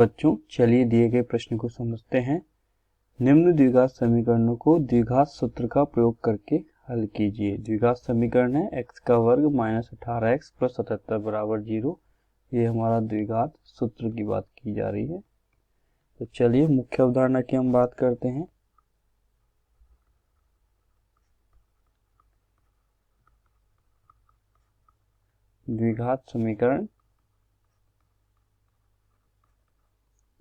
बच्चों चलिए दिए गए प्रश्न को समझते हैं। निम्न द्विघात समीकरणों को द्विघात सूत्र का प्रयोग करके हल कीजिए। द्विघात समीकरण है x का वर्ग माइनस 18x प्लस 77 बराबर 0। ये हमारा द्विघात सूत्र की बात की जा रही है। तो चलिए मुख्य अवधारणा की हम बात करते हैं। द्विघात समीकरण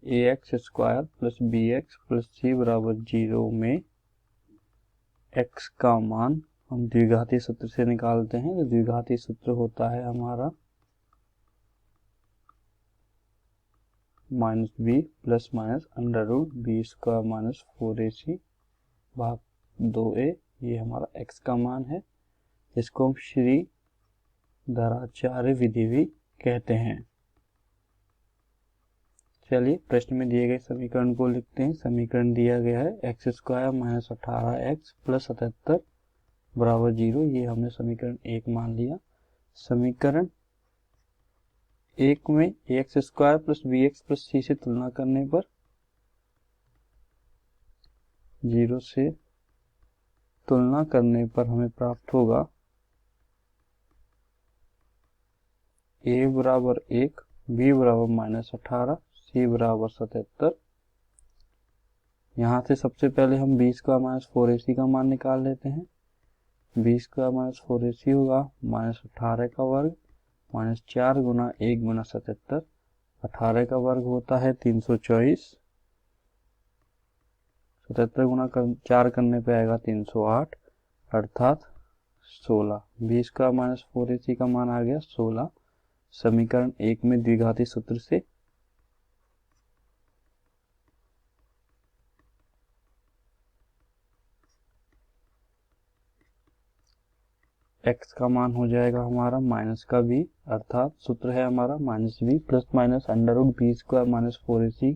ax square plus bx plus c बराबर 0 में x का मान हम द्विघाती सूत्र से निकालते हैं। तो द्विघाती सूत्र होता है हमारा minus b plus minus under root b square minus 4ac भाग 2a। ये हमारा x का मान है। इसको हम श्री धराचार्य विधि भी कहते हैं। चलिए प्रश्न में दिए गए समीकरण को लिखते हैं। समीकरण दिया गया है x square minus 18x plus 77 बराबर 0। ये हमने समीकरण 1 मान लिया। समीकरण 1 में x square plus b x plus c से तुलना करने पर 0 से तुलना करने पर हमें प्राप्त होगा a बराबर 1, b बराबर माइनस 18, c बराबर 77। यहाँ से सबसे पहले हम b स्क्वायर माइनस 4ac का मान निकाल लेते हैं। b स्क्वायर माइनस 4ac होगा माइनस 18 का वर्ग माइनस 4 गुना 1 गुना 77। 18 का वर्ग होता है 324, 77 गुना 4 करने पे आएगा 308 अर्थात 16। b स्क्वायर माइनस 4ac का मान आ गया 16। समीकरण 1 में द्विघाती सूत्र से x का मान हो जाएगा हमारा माइनस का b अर्थात सूत्र है हमारा minus b plus minus under root b square minus 4ac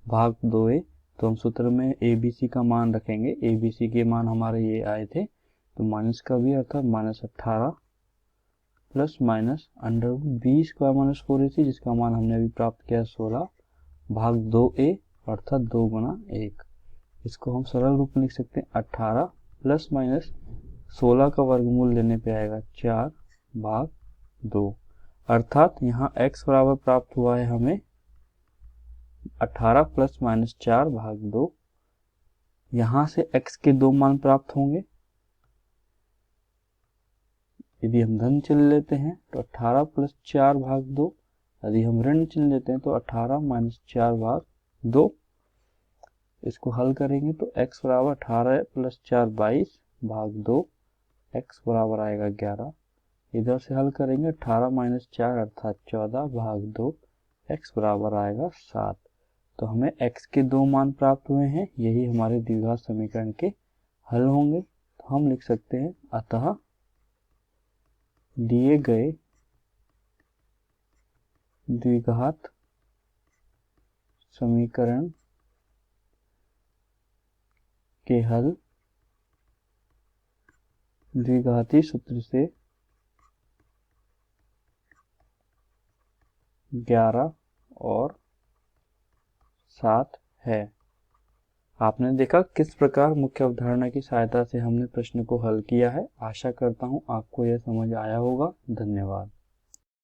भाग 2a। तो हम सूत्र में abc का मान रखेंगे। abc के मान हमारे ये आए थे। तो माइनस का b अर्थात minus 18 plus minus under root b square minus 4ac जिसका मान हमने अभी प्राप्त किया 16 भाग 2a अर्थात 2 गुना 1। इसको हम सरल रूप में लिख सकते हैं 18 प्लस माइनस 16 का वर्गमूल लेने पे आएगा 4 भाग 2 अर्थात यहाँ x बराबर प्राप्त हुआ है हमें 18 प्लस माइनस 4 भाग 2। यहाँ से x के 2 मान प्राप्त होंगे। यदि हम धन चिन्ह लेते हैं तो 18 प्लस 4 भाग 2। यदि हम ऋण चिन्ह लेते हैं तो 18 माइनस 4 भाग 2। इसको हल करेंगे तो x बराबर 18 प्लस 4 22 भाग 2। x बराबर आएगा 11। इधर से हल करेंगे 18 माइनस 4 अर्थात 14 भाग 2। x बराबर आएगा 7। तो हमें x के 2 मान प्राप्त हुए हैं। यही हमारे द्विघात समीकरण के हल होंगे। तो हम लिख सकते हैं अतः दिए गए द्विघात समीकरण के हल द्विघाती सूत्र से 11 और 7 है। आपने देखा किस प्रकार मुख्य अवधारणा की सहायता से हमने प्रश्न को हल किया है। आशा करता हूं आपको यह समझ आया होगा। धन्यवाद।